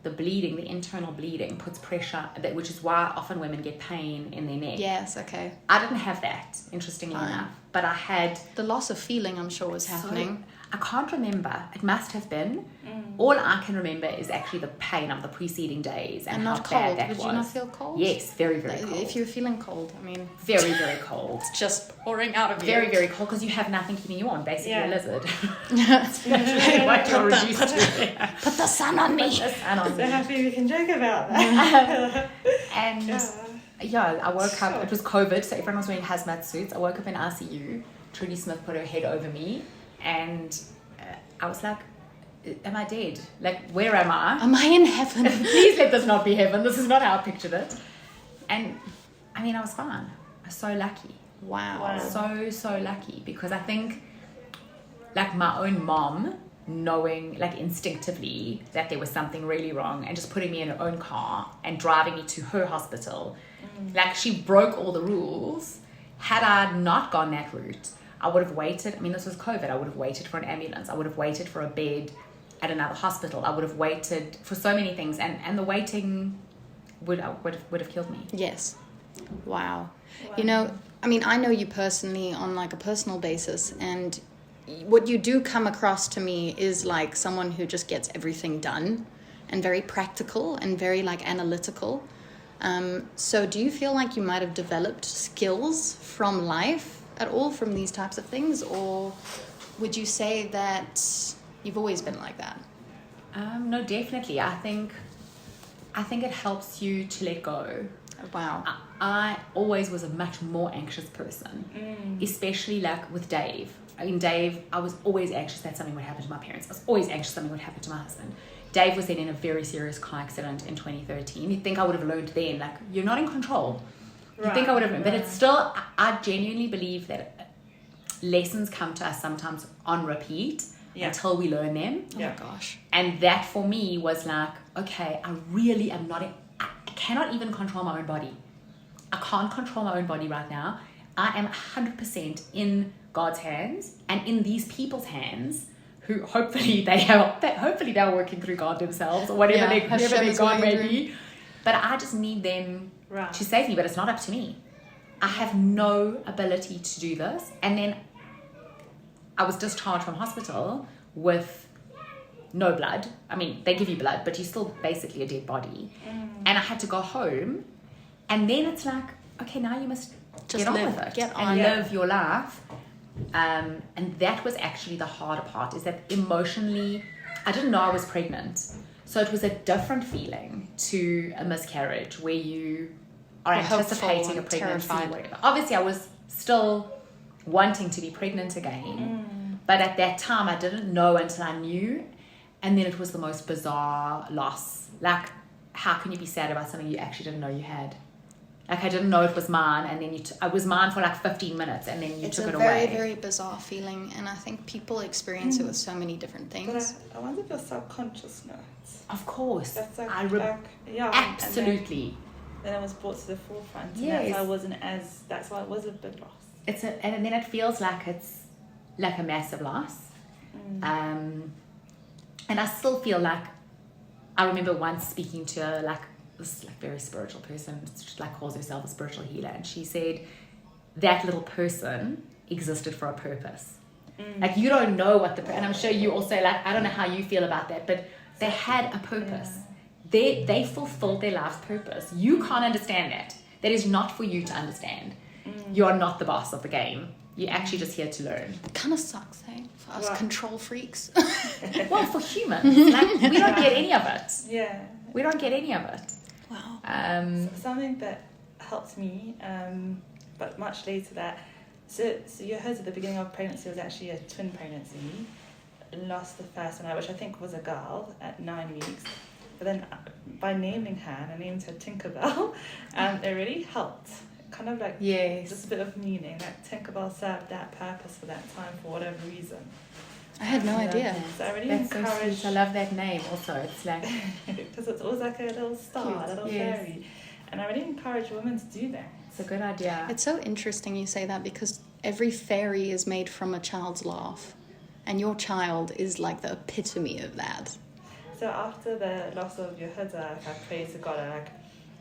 the bleeding, the internal bleeding, puts pressure, which is why often women get pain in their neck. Yes, okay. I didn't have that, interestingly Fine. enough, but I had. The loss of feeling, I'm sure, was So, happening. I can't remember. It must have been. All I can remember is actually the pain of the preceding days and, And how not bad cold. that Did was. you not feel cold? Yes, very, very Like, cold. if you're feeling cold, I mean, Very, very cold. it's just pouring out of you. Very, very cold, because you have nothing keeping you on. Basically, Yeah. a lizard. That's what you're reduced to. Put the sun on me. And on So happy we can joke about that. And yeah, I woke up. It was COVID, so everyone was wearing hazmat suits. I woke up in ICU. Trudy Smith put her head over me, and I was like, "Am I dead? Like, where am I? Am I in heaven? Please let this not be heaven. This is not how I pictured it." And I mean, I was fine. I was so lucky. Wow. So lucky, because I think, like, my own mom, knowing, like, instinctively that there was something really wrong, and just putting me in her own car and driving me to her hospital, like, she broke all the rules. Had I not gone that route, I would have waited. I mean, this was COVID. I would have waited for an ambulance. I would have waited for a bed at another hospital. I would have waited for so many things, and the waiting would have killed me. Yes. Wow. You know, I mean, I know you personally on like a personal basis, and what you do come across to me is like someone who just gets everything done and very practical and very like analytical. So do you feel like you might have developed skills from life at all from these types of things, or would you say that you've always been like that? No, definitely. I think it helps you to let go. Wow. I always was a much more anxious person, especially like with Dave. I mean, Dave, I was always anxious that something would happen to my parents. I was always anxious something would happen to my husband. Dave was then in a very serious car accident in 2013. You'd think I would have learned then, like, you're not in control. You'd think I would have learned. But it's still, I genuinely believe that lessons come to us sometimes on repeat until we learn them. Oh my gosh. And that for me was like, okay, I really am not, I cannot even control my own body. I can't control my own body right now. I am 100% in God's hands and in these people's hands, who hopefully they're working through God themselves, or whatever their God may be. But I just need them to save me, but it's not up to me. I have no ability to do this. And then I was discharged from hospital with no blood. I mean, they give you blood, but you're still basically a dead body. And I had to go home. And then it's like, okay, now you must Just get on live, with it get and on. live your life. And that was actually the harder part, is that emotionally, I didn't know I was pregnant. So it was a different feeling to a miscarriage where you are anticipating a pregnancy. Whatever. Obviously, I was still wanting to be pregnant again. But at that time, I didn't know until I knew. And then it was the most bizarre loss. Like, how can you be sad about something you actually didn't know you had? Like, I didn't know it was mine, and then I was mine for like 15 minutes, and then you took it away. It's a very, very bizarre feeling, and I think people experience it with so many different things. But I wonder if your subconscious knows. Of course. That's like, yeah, absolutely. Then it was brought to the forefront, and Yes. that's why it was a big loss. And then it feels like it's like a massive loss. And I still feel like, I remember once speaking to this very spiritual person, she calls herself a spiritual healer, and she said that little person existed for a purpose. Like, you don't know what and I'm sure you also, I don't know how you feel about that, but they had a purpose. They fulfilled their life's purpose. You can't understand that. That is not for you to understand. You are not the boss of the game. You're actually just here to learn. It kind of sucks, eh? For us control freaks. Well, for humans, we don't get any of it. Yeah. We don't get any of it. Wow. Something that helped me, but much later that, so you heard at the beginning of pregnancy was actually a twin pregnancy. Lost the first one, which I think was a girl at 9 weeks. But then by naming her, and I named her Tinkerbell, it really helped. Kind of just a bit of meaning. Like, Tinkerbell served that purpose for that time for whatever reason. I had no idea. So I really That's encourage. so sweet. I love that name also. It's like, because it's always like a little star, cute. a little fairy. And I really encourage women to do that. it's a good idea. It's so interesting you say that, because every fairy is made from a child's laugh. And your child is like the epitome of that. So after the loss of your Huda, I prayed to God,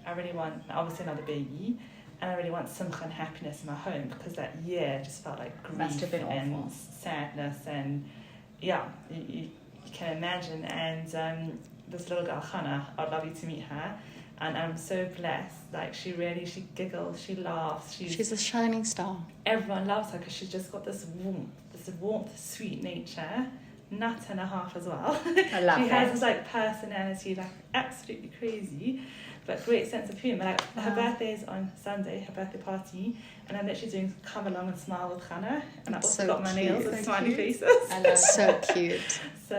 I really want, obviously, another baby. And I really want simcha and happiness in my home, because that year just felt like grief Must have been and awful. sadness, and you can imagine. And this little girl, Hannah, I'd love you to meet her, and I'm so blessed. Like, she giggles, she laughs. She's a shining star. Everyone loves her because she's just got this warmth, sweet nature. Nut and a half as well. I love she that. has this personality, absolutely crazy, but great sense of humour. Her birthday's on Sunday, her birthday party, and I'm literally doing come along and smile with Hannah, and I've also got my nails and smiley faces. I love so cute. So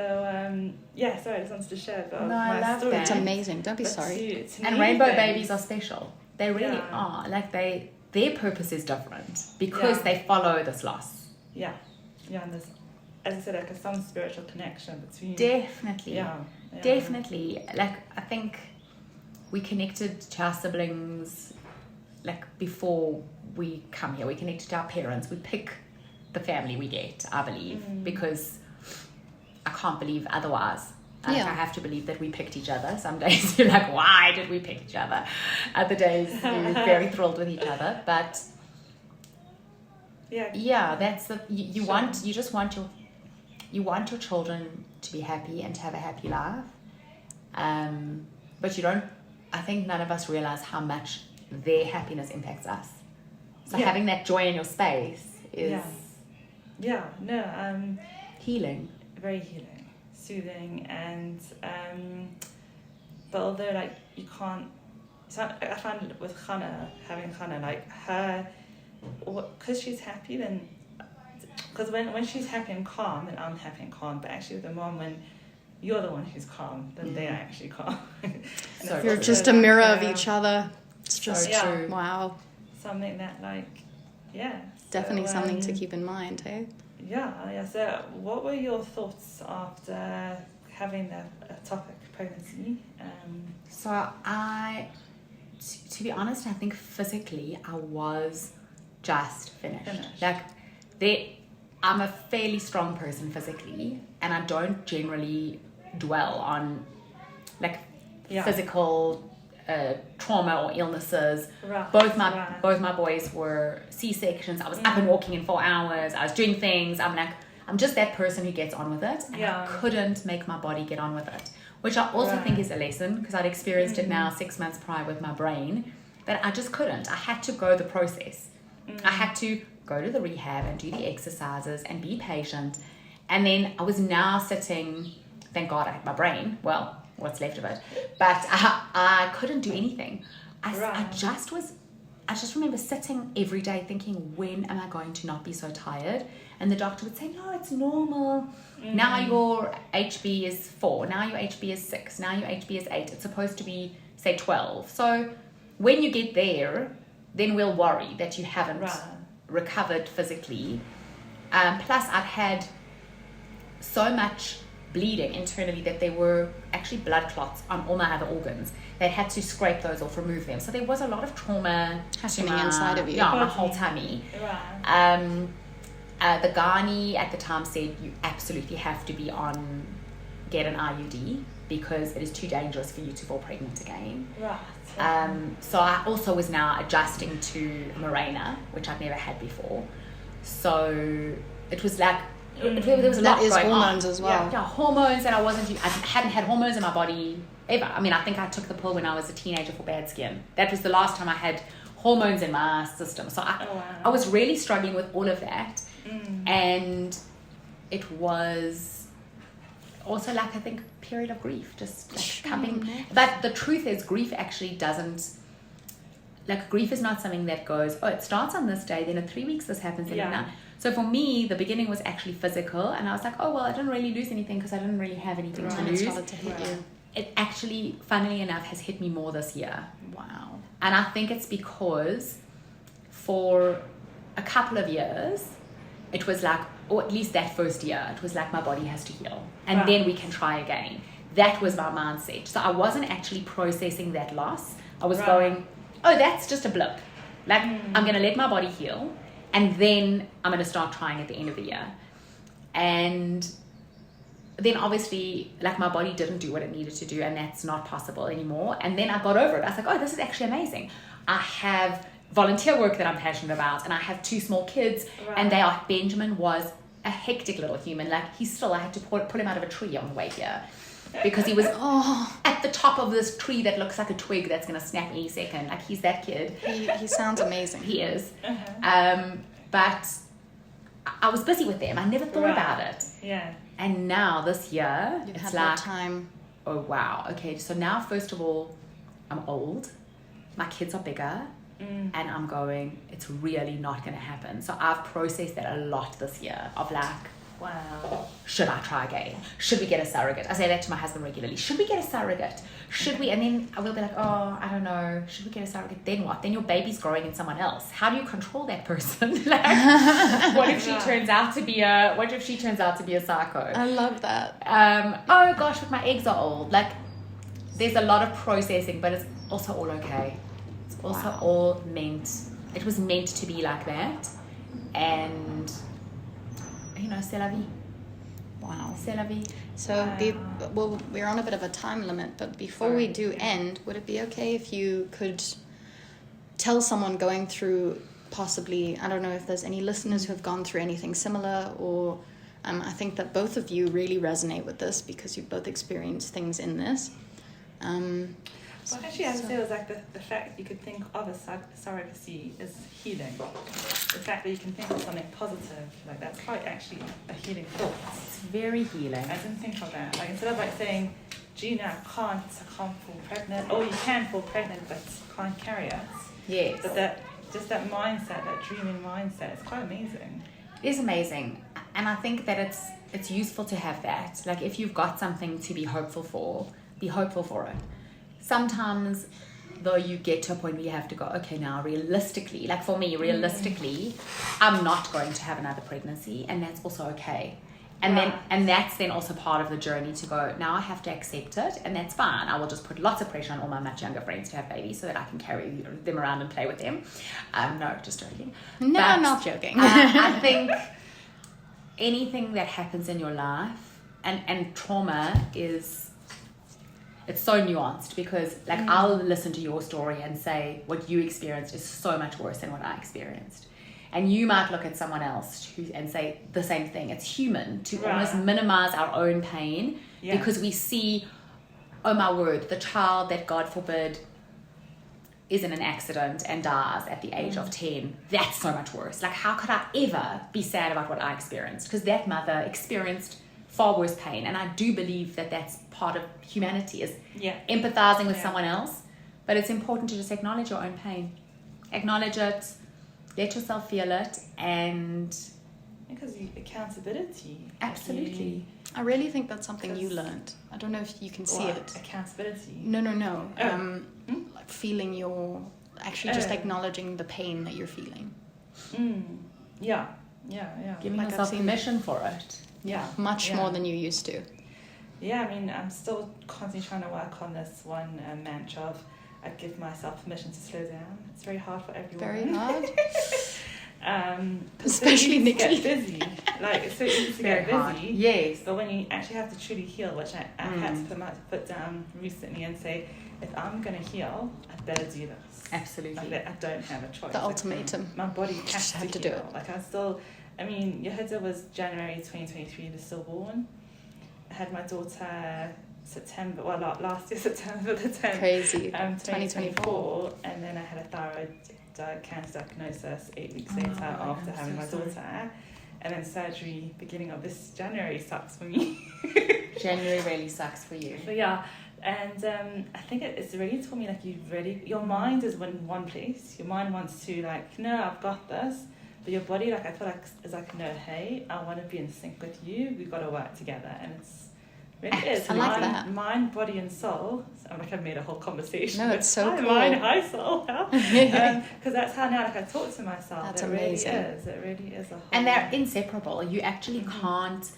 sorry, I just wanted to share a bit of No, I my love story. that. It's amazing. Don't be But sorry. to And me, rainbow then- babies are special. They really are. Their purpose is different because they follow this loss. Yeah, and there's, as I said, some spiritual connection between. Definitely. Yeah. Definitely. I think we connected to our siblings, before we come here. We connected to our parents. We pick the family we get, I believe, because I can't believe otherwise. I have to believe that we picked each other. Some days you're like, why did we pick each other? Other days you're very thrilled with each other. But that's you just want your children to be happy and to have a happy life. But you don't, I think none of us realize how much their happiness impacts us. So having that joy in your space is healing. Very healing. Soothing, and but although you can't, so I find with having Hannah, because she's happy, then because when she's happy and calm, then I'm happy and calm, but actually with the mom, when you're the one who's calm, then they're actually calm. So you're just a mirror of each other. It's just true. Wow. Something that Definitely something to keep in mind, hey? Yeah. So, what were your thoughts after having the ectopic pregnancy? So to be honest, I think physically I was just finished. I'm a fairly strong person physically, and I don't generally dwell on physical trauma or illnesses. Right. Both my boys were C-sections. I was up and walking in 4 hours. I was doing things. I'm just that person who gets on with it, and I couldn't make my body get on with it, which I also think is a lesson, because I'd experienced it now 6 months prior with my brain, that I just couldn't. I had to go the process. I had to go to the rehab and do the exercises and be patient. And then I was now sitting, thank God I had my brain, well, what's left of it, but I couldn't do anything. I just remember sitting every day thinking, when am I going to not be so tired? And the doctor would say, no, it's normal. Now your HB is 4, now your HB is 6, now your HB is 8. It's supposed to be, say, 12. So when you get there, then we'll worry that you haven't recovered physically. Plus, I'd had so much bleeding internally that there were actually blood clots on all my other organs. They had to scrape those off, remove them. So there was a lot of trauma happening inside of you. Yeah, my whole tummy. Right. The gynae at the time said you absolutely have to get an IUD because it is too dangerous for you to fall pregnant again. Right. So I also was now adjusting to Mirena, which I've never had before. So it was like, there was a lot going on. That is hormones as well. Yeah, hormones, and I hadn't had hormones in my body ever. I mean, I think I took the pill when I was a teenager for bad skin. That was the last time I had hormones in my system. So I was really struggling with all of that. And it was also like, I think, period of grief, just like coming. But the truth is, grief actually doesn't, like, grief is not something that goes, oh, it starts on this day, then in 3 weeks this happens, and now. So for me, the beginning was actually physical, and I was like, oh, well, I didn't really lose anything because I didn't really have anything to lose. It started to hit you. It actually, funnily enough, has hit me more this year. Wow. And I think it's because for a couple of years, it was like, or at least that first year, it was like my body has to heal. And then we can try again. That was my mindset. So I wasn't actually processing that loss. I was going, oh, that's just a blip. Like, I'm going to let my body heal. And then I'm going to start trying at the end of the year. And then obviously, like, my body didn't do what it needed to do, and that's not possible anymore. And then I got over it. I was like, oh, this is actually amazing. I have volunteer work that I'm passionate about, and I have 2 small kids, and Benjamin was a hectic little human. Like, I had to pull him out of a tree on the way here because he was at the top of this tree that looks like a twig that's going to snap any second. Like, he's that kid. He sounds amazing. He is. But I was busy with them. I never thought about it. Yeah. And now this year, You've it's had like, more time. oh wow, okay. So now, first of all, I'm old. My kids are bigger. And I'm going, it's really not going to happen. So I've processed that a lot this year of like, wow, should I try again? Should we get a surrogate? I say that to my husband regularly. Should we get a surrogate? Should we? And then I will be like, oh, I don't know. Should we get a surrogate? Then what? Then your baby's growing in someone else. How do you control that person? Like, what if she turns out to be a psycho? I love that. Oh gosh, but my eggs are old. Like, there's a lot of processing, but it's also all okay. Also all it was meant to be like that, and c'est la vie. Wow. C'est la vie. So we're on a bit of a time limit, but before we do end, would it be okay if you could tell someone going through, possibly, I don't know if there's any listeners who have gone through anything similar, or I think that both of you really resonate with this because you've both experienced things in this. Well, actually, I would say it was like the fact you could think of a surrogacy as healing. The fact that you can think of something positive, like that's quite actually a healing thought. It's very healing. I didn't think of that. Like, instead of like saying, Gina, I can't fall pregnant, or you can fall pregnant but can't carry it. Yes. But that mindset, that dreaming mindset, it's quite amazing. It is amazing. And I think that it's useful to have that. Like, if you've got something to be hopeful for, be hopeful for it. Sometimes, though, you get to a point where you have to go, okay, now realistically, like for me, I'm not going to have another pregnancy, and that's also okay. And that's then also part of the journey to go, now I have to accept it, and that's fine. I will just put lots of pressure on all my much younger friends to have babies so that I can carry them around and play with them. No, just joking. No, I'm not joking. I think anything that happens in your life, and trauma it's so nuanced, because like I'll listen to your story and say what you experienced is so much worse than what I experienced. And you might look at someone else and say the same thing. It's human to almost minimize our own pain because we see, oh my word, the child that, God forbid, is in an accident and dies at the age of 10, that's so much worse. Like, how could I ever be sad about what I experienced? Because that mother experienced far worse pain. And I do believe that that's part of humanity, is empathizing with someone else. But it's important to just acknowledge your own pain. Acknowledge it, let yourself feel it, and... Because accountability. Absolutely. I really think that's something you learned. I don't know if you can see it. Accountability? No. Like feeling just acknowledging the pain that you're feeling. Yeah. Giving like yourself permission for it. Yeah. Much more than you used to. Yeah, I mean, I'm still constantly trying to work on this one mantra of I give myself permission to slow down. It's very hard for everyone. Very hard. Especially Nikki. Get busy. Like, it's so easy to get busy. Hard. Yes. But when you actually have to truly heal, which I had to put my foot down recently and say, if I'm going to heal, I better do this. Absolutely. Like, I don't have a choice. The ultimatum. My body has to heal. do it. Like, Yehuda was January 2023, the stillborn. I had my daughter last year, September the 10th. Crazy. 2024. And then I had a thyroid cancer diagnosis 8 weeks later after having my daughter. And then surgery beginning of this January sucks for me. January really sucks for you. But yeah, and I think it's really taught me, like, your mind is in one place. Your mind wants to, like, no, I've got this. But your body, like, I feel like, is like, no, hey, I want to be in sync with you. We've got to work together. And really is. I like that. Mind, body, and soul. So, like, I've made a whole conversation. No, it's so cool. Mind, hi, soul. Because that's how now, like, I talk to myself. That's amazing. amazing. It really is a whole... And they're inseparable. You actually can't...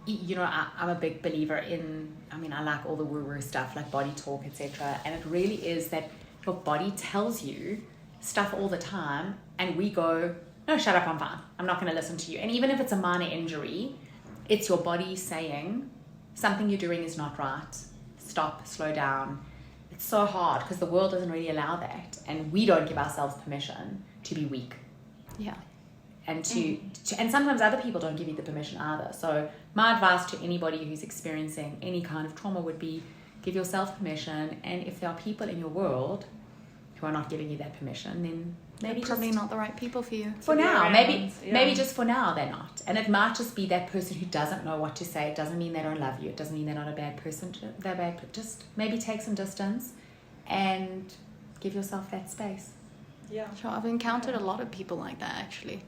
You know, I'm a big believer in... I mean, I like all the woo-woo stuff, like body talk, etc. And it really is that your body tells you stuff all the time, and we go, no, shut up, I'm fine. I'm not going to listen to you. And even if it's a minor injury, it's your body saying... something you're doing is not right. Stop, slow down. It's so hard because the world doesn't really allow that. And we don't give ourselves permission to be weak. Yeah. And and sometimes other people don't give you the permission either. So my advice to anybody who's experiencing any kind of trauma would be give yourself permission. And if there are people in your world who are not giving you that permission, then maybe probably not the right people for you. For now, maybe just for now they're not. And it might just be that person who doesn't know what to say. It doesn't mean they don't love you. It doesn't mean they're not a bad person. Just maybe take some distance and give yourself that space. Yeah. Sure, I've encountered a lot of people like that, actually,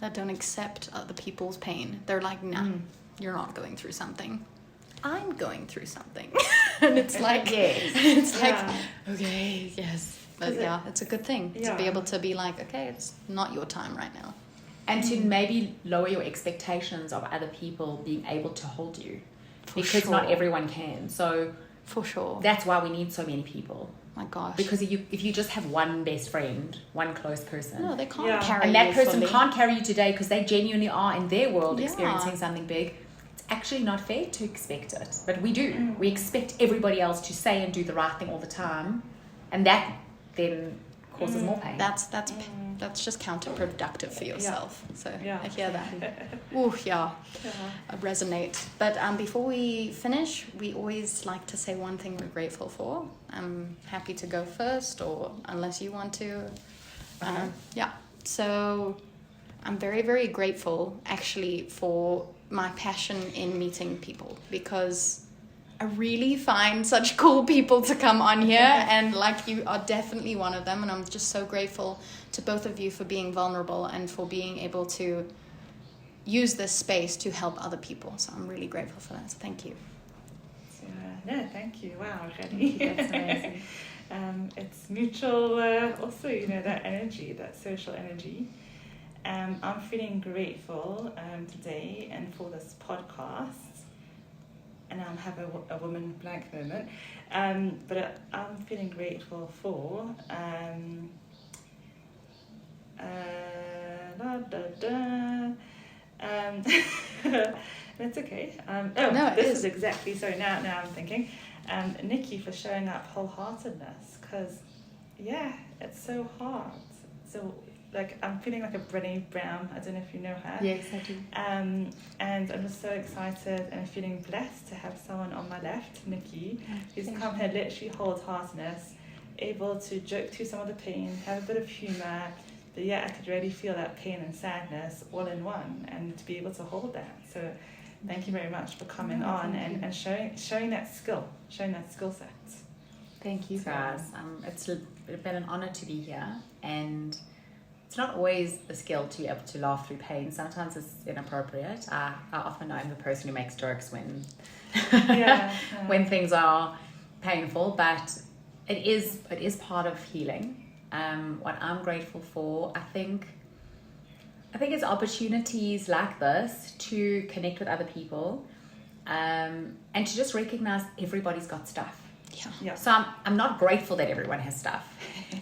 that don't accept other people's pain. They're like, nah, you're not going through something. I'm going through something. And it's like, okay, yes. But it's a good thing to be able to be like, okay, it's not your time right now. And to maybe lower your expectations of other people being able to hold you. Because not everyone can. So for sure. That's why we need so many people. My gosh. Because if you just have one best friend, one close person. No, they can't carry you. And that person can't carry you today because they genuinely are in their world experiencing something big. It's actually not fair to expect it. But we do. We expect everybody else to say and do the right thing all the time. And that then causes more pain. That's just counterproductive for yourself. So I hear that. I resonate. But before we finish, we always like to say one thing we're grateful for. I'm happy to go first, or unless you want to. So I'm very, very grateful actually for my passion in meeting people, because I really find such cool people to come on here, and like you are definitely one of them, and I'm just so grateful to both of you for being vulnerable and for being able to use this space to help other people. So I'm really grateful for that. So thank you. No, thank you. Wow, Racheli. That's amazing. It's mutual, also, that energy, that social energy. I'm feeling grateful today and for this podcast. And I'm having a woman blank moment. But I'm feeling grateful for... It's okay. This is exactly... So now I'm thinking. Nikki for showing up wholeheartedness. Because, it's so hard. So... Like, I'm feeling like a Brené Brown. I don't know if you know her. Yes, I do. And I'm just so excited and feeling blessed to have someone on my left, Nikki, who's come here literally wholeheartedness, able to joke through some of the pain, have a bit of humor, but I could really feel that pain and sadness all in one, and to be able to hold that. So thank you very much for coming on and showing that skill set. Thank you, guys. It's been an honor to be here, and it's not always a skill to be able to laugh through pain. Sometimes it's inappropriate. I often know I'm the person who makes jokes when when things are painful, but it is part of healing. What I'm grateful for, I think it's opportunities like this to connect with other people, and to just recognize everybody's got stuff. Yeah. So I'm not grateful that everyone has stuff,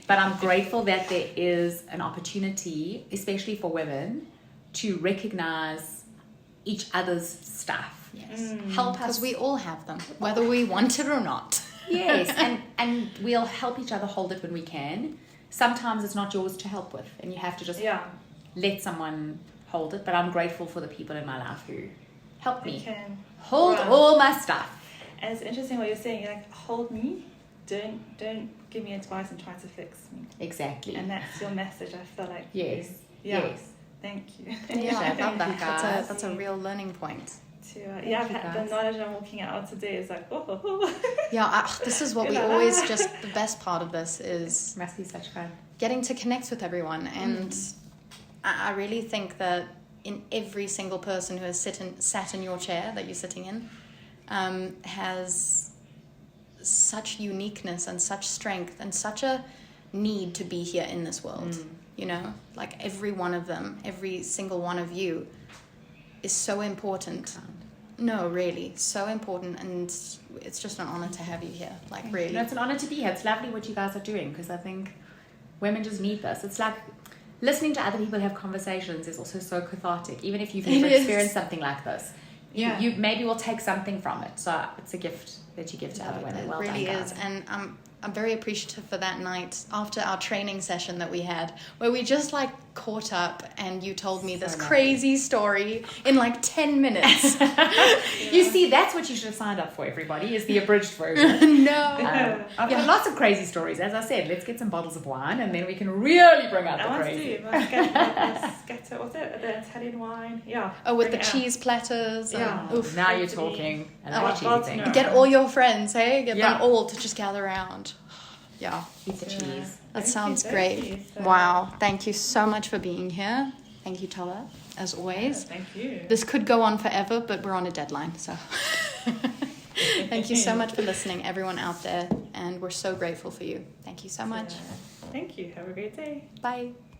but I'm grateful that there is an opportunity, especially for women, to recognize each other's stuff. Yes. Help us, because we all have them, whether we want it or not. Yes, and we'll help each other hold it when we can. Sometimes it's not yours to help with, and you have to just let someone hold it. But I'm grateful for the people in my life who helped me hold all my stuff. And it's interesting what you're saying. You're like, hold me, don't give me advice and try to fix me. Exactly. And that's your message. I feel like yes. Thank you. I love that, guys. That's a real learning point. I've had the knowledge I'm walking out today is like, this is what we always the best part of this is must be such fun getting to connect with everyone. And I really think that in every single person who has sat in your chair that you're sitting in has such uniqueness and such strength and such a need to be here in this world. You know, like every one of them, every single one of you is so important. No, really, so important, and it's just an honor to have you here. Like, really. It's an honor to be here. It's lovely what you guys are doing, because I think women just need this. It's like listening to other people have conversations is also so cathartic, even if you've never experienced something like this. You maybe will take something from it. So it's a gift that you give to other women. It well really done, is, and I'm very appreciative for that night after our training session that we had, where we just like caught up and you told me this crazy story in like 10 minutes. You see, that's what you should have signed up for, everybody, is the abridged version. I've got lots of crazy stories. As I said, let's get some bottles of wine and then we can really bring out the crazy. What's it? The Italian wine? Yeah. Oh, with the cheese platters. Oof. Now you're talking. Get all your friends, hey? Get them all to just gather around. Yeah. Eat the cheese. That sounds great. Wow. Thank you so much for being here. Thank you, Tova, as always. Thank you. This could go on forever, but we're on a deadline, so. Thank you so much for listening, everyone out there, and we're so grateful for you. Thank you so much. Thank you. Have a great day. Bye.